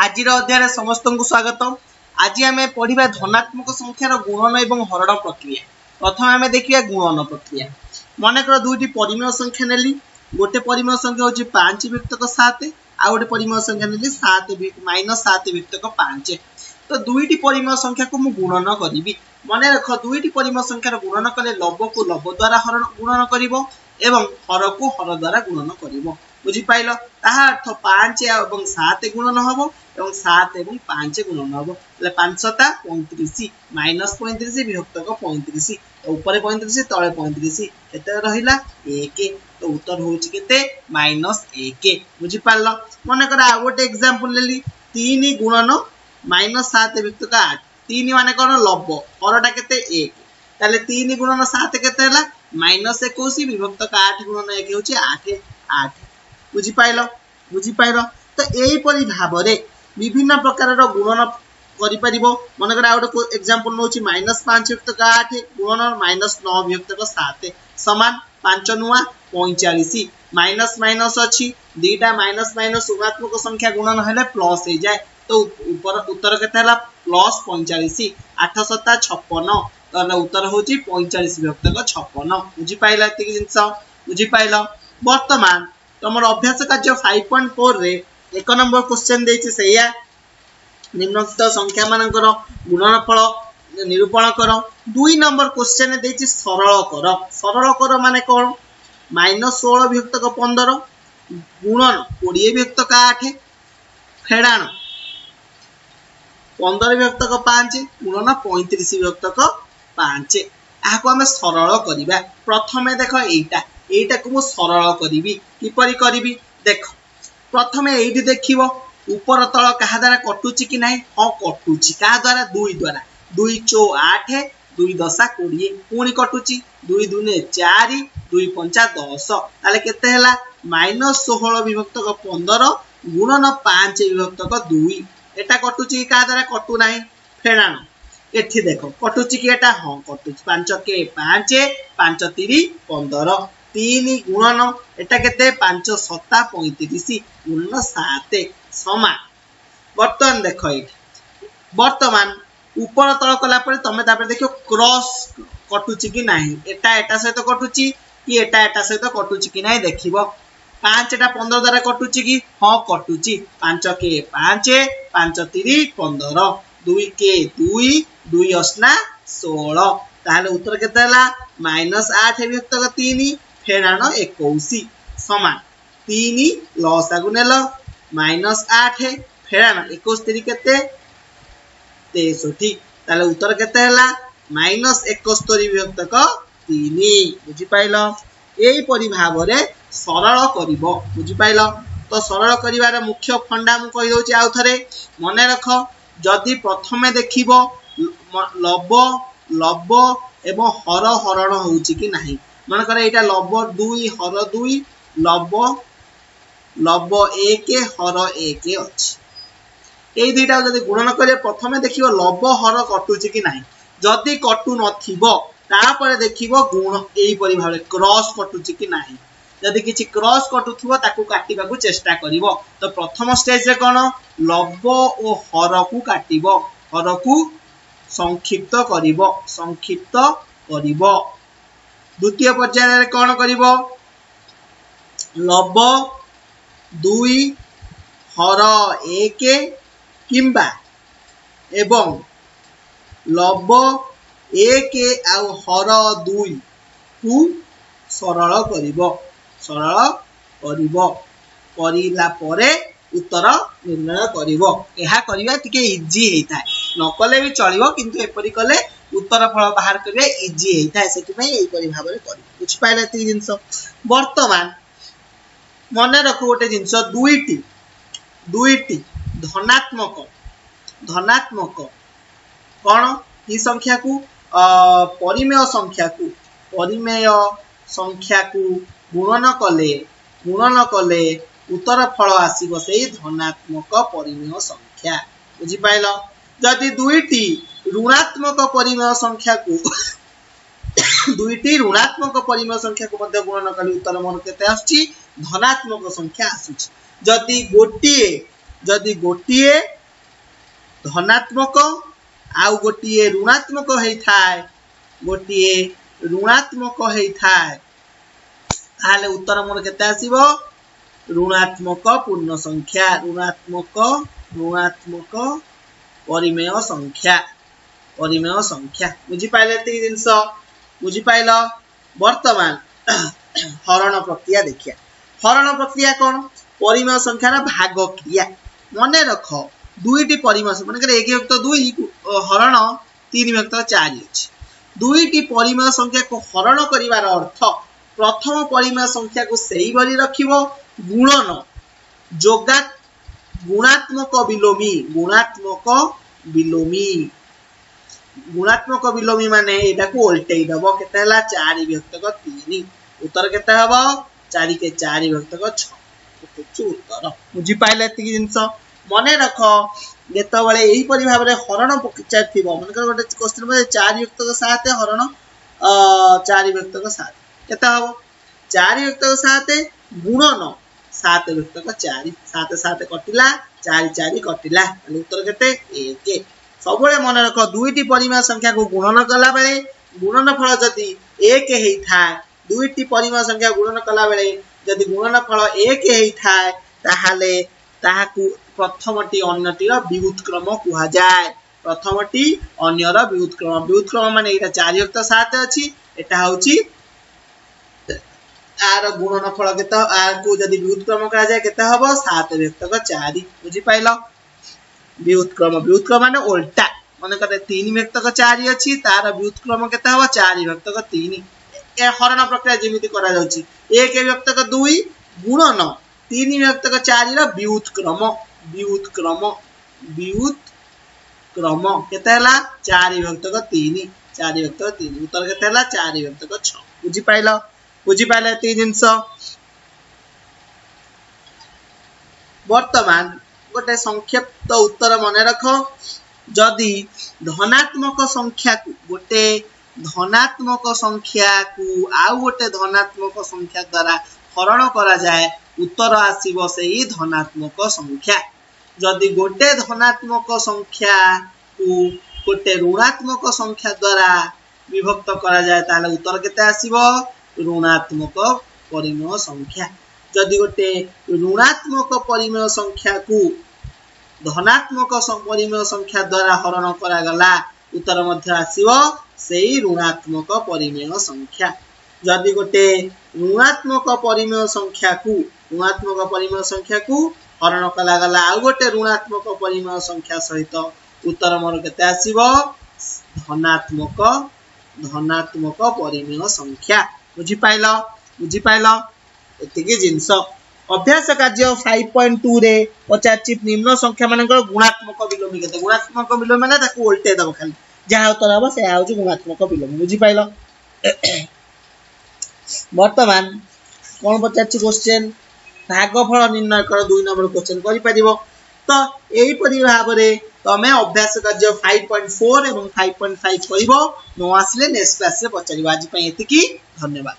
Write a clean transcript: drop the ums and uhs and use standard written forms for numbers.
आज अध्याय समस्त को स्वागत। आज आम पढ़ा धनात्मक संख्यार गुणन एवं हरण प्रक्रिया। प्रथम आम देखिए गुणन प्रक्रिया। मनकर दुईटी परिमेय संख्या नेली, गोटे परिमेय संख्या हूँ 5 विभक्तक 7 आ गोटे परिमेय संख्या नेली 7 -7 विभक्तक 5। तो दुईटी परिमेय संख्या को मुझे गुणन करी। मन रख दुईटी परिमेय संख्यार गुणन कले लव को लव द्वारा हरण गुणन कर हर को हर द्वारा गुणन कर बुझिपाइल। ताहा अर्थ 5 और 7 गुणन हम और 7 और 5 गुणन हम 5 7 35 -35 विभक्तक 35 ऊपर 35 तले 35 केते रहिला 1। तो उत्तर होची केते -1 बुझिपाल। मन कर आ गोटे एग्जांपल लेली 3 गुणन -7 विभक्तक 8। 3 माने कोन लव हरटा केते 1 ताले 3 गुणन 7 केते हला -21 विभक्तक 8 गुणन 1 होची 8 8 बुझिपाइल। तो यही परि भाबरे विभिन्न प्रकार गुणन करि परिबो। मनकर आ गोटे एग्जांपल नोची -5 विभक्तक 8 गुणन -9 विभक्तक 7 समान 5 नुआ 45 माइनस माइनस अछि दीटा माइनस माइनस ऋणात्मक संख्या गुणन हेले प्लस हो जाए। तो ऊपर उत्तर केते हला +45 8 7 56 तो उत्तर होची 45 विभक्तक 56 बुझिपाइल। एति जिंस बुझिपाइल। वर्तमान तुम अभ्यास कार्य 5.4 रे 1 नंबर क्वेश्चन देछि सेया निम्नलिखित संख्या मानकर गुणनफल निरूपण कर। 2 नंबर क्वेश्चन देछि सरल कर माने कोन -16 विभक्तक 15 गुणन 20 विभक्तक 8 फेडाण 15 विभक्तक 5 गुणन 35 विभक्तक 5। आको आमे सरल करिबा। प्रथमे देखो एटा को मु सरल करिवि किपरि करिवि देख। प्रथमे एठी देखिवो ऊपर तळ कहा द्वारा कटुची कि नाही। हां कटुची का द्वारा 2 द्वारा 2 चो 8 2 10 20 पुणी कटुची 2 दुने 4 2 5 10 ताले केते हला -16 विभक्तक 15 गुणन 5 विभक्तक 2 एटा कटुची का द्वारा कटु नाही फेणाण। एठी देखो कटुची कि एटा हां कटुची 5 के 5 5 3 15 3 गुणन एटा केते 5 7 35 गुणन 7 समान। वर्तमान देखो वर्तमान ऊपर तळ कला परे तमे तापर देखो क्रॉस कटुची कि नाही एटा एटा सहित कटुची कि एटा सहित कटुची कि नाही देखिबो। 5 टा 15 द्वारा कटुची कि हां कटुची 5 के 5 5 3 15 2 के 2 2 असना 16 ताले उत्तर केते हला -8 विभक्तक 3 फेडाण 21 समान 3 लस आगु नेल -8 फेडाण 21 केते 63 ताले उत्तर केते हला -71 विभक्तक 3 बुझि पाइल। एई परि भाबरे सरल करिवो बुझि पाइल। तो सरल करिवार मुख्य फंडा मु कहि दोची आउ थरे मने रख। जदि प्रथमे देखिबो लव लव एवं हर हरण होउची कि नाही। मन करे एटा लव 2 हर 2 लव लव 1 हर 1 अछि। एई दुईटा जदि गुणन करे प्रथमे देखिबो लव हर कटुची कि नाही। जदि कटु नथिबो तापरे देखिबो गुण एई परि भाबे क्रॉस कटुची कि नाही। जदि किछि क्रॉस कटुथिबो ताकू काटिबा को चेष्टा करिवो। तो प्रथम स्टेज रे कोन लव ओ हर को काटिबो हर को संक्षिप्त करिवो। द्वितीय पर्याय रे कोन करिवो लव 2 हर 1 किंबा एवं लव 1 आउ हर 2 को सरल करिला परे उत्तर निर्णय करिवो। एहा करिवा तिके इजी हेइथाय न कले भी चलिवो किंतु एपरि कले उत्तर फल बाहर करिवे इजी हेइथाय। सेति पई एई परि भाबरे करिवो बुझ पाइले ती जिंस। वर्तमान मने रखो गोटे जिंस दुईटी धनात्मक कोन ई संख्या को परिमेय संख्या को गुणन कले उत्तर फल आसीबो सेही धनात्मक परिमेय संख्या बुझि पाइल। जदि दुईटी ऋणात्मक परिमेय संख्या को मध्य गुणन कले उत्तर मन केते आछि धनात्मक संख्या आसुछि। जदि गोटिए धनात्मक आउ गोटे ऋणात्मक होइथाय गोटे ऋणात्मक होइथाय ताले उत्तर मोर केते आसीबो ऋणात्मक पूर्ण संख्या ऋणात्मक परिमेय संख्या बुझी पाइले ती जिंस बुझी पाइलो वर्तमान हरण प्रक्रिया देखिया हरण प्रक्रिया कौन परिमेय संख्या ना भाग क्रिया मने रख दुईटी परिमेय माने 1 युक्त 2 हरण 3 युक्त 4 अछि दुईटी परिमेय संख्या को हरण करिवार अर्थ प्रथम परिमेय संख्या को सही भली रखिबो गुणन जोगा गुणात्मक विलोमी माने एटा को उल्टेई दबो केते हला 4 विभक्त 3 उत्तर केते हबो 4 के 4 विभक्त 6 उत्तर बुझी पाइले एति जिंस मने रख जेतो बळे एही परि भाबरे हरण प्रक्रिया थिबो मनकर गोटे क्वेश्चन में 4 युक्त 7 हरण 4 विभक्त 7 केते हबो 4 विभक्त 7 गुणन 7 विभक्त 4 7 7 कटिला 4 4 कटिला उत्तर केते 1 सबले मन रख दुईटी परिमेय संख्या को गुणन कला बेले गुणन फल जदी 1 हेई थाय दुईटी परिमेय संख्या गुणन कला बेले जदी गुणन फल 1 हेई थाय ताहाले ताहाकू प्रथमटी अन्यटीर व्युत्क्रम कुहा जाय प्रथमटी अन्यर व्युत्क्रम माने एटा 4 युक्त 7 अछि एटा होची आर गुणन फल केते आर को जदी व्युत्क्रम करा जाय केते हबो 7 विभक्त 4 बुझी पाइलो व्युत्क्रम माने उल्टा माने कते 3 विभक्त 4 अछि तार व्युत्क्रम केते हबो 4 विभक्त 3 ए हरण प्रक्रिया जेमिति करा जाउची 1 विभक्त 2 गुणन 3 विभक्त 4 रा व्युत्क्रम केते हला 4 विभक्त 3 उत्तर केते हला 4 विभक्त 6 बुझी पाइला ती जिंस वर्तमान गोटे संक्षिप्त उत्तर मने रख जदि धनात्मक संख्या को गोटे धनात्मक संख्या को आउ गोटे धनात्मक संख्या द्वारा हरण करा जाए उत्तर आसीबो सेही धनात्मक संख्या जदि गोटे धनात्मक संख्या को गोटे ऋणात्मक संख्या द्वारा विभक्त करा जाए ताले उत्तर केते आसीबो ऋणात्मक परिमेय संख्या जदि गोटे ऋणात्मक परिमेय संख्या को धनात्मक परिमेय संख्या द्वारा हरण करा गला उत्तर मध्य आसीबो सेही ऋणात्मक परिमेय संख्या जदि गोटे ऋणात्मक परिमेय संख्या को हरण कला गला आ गोटे ऋणात्मक परिमेय संख्या सहित उत्तर मोर केते आसीबो धनात्मक परिमेय संख्या बुझी पाइलो एतिके जिंस अभ्यास कार्य 5.2 रे पचाची निम्न संख्या मानकर गुणात्मक विलोमी केते गुणात्मक विलोमी माने ताको उल्टे दब खाली जहा उत्तर हबो से आउची गुणात्मक विलोमी बुझी पाइलो वर्तमान कोन पचाची क्वेश्चन भागफल निर्णय कर 2 नंबर क्वेश्चन करि परिबो तो एही परि भाबरे तमे अभ्यास कार्य 5.4 एवं 5.5 करिवो नो आसले नेक्स्ट क्लास रे पचारिबो आज पई एतिकी धन्यवाद।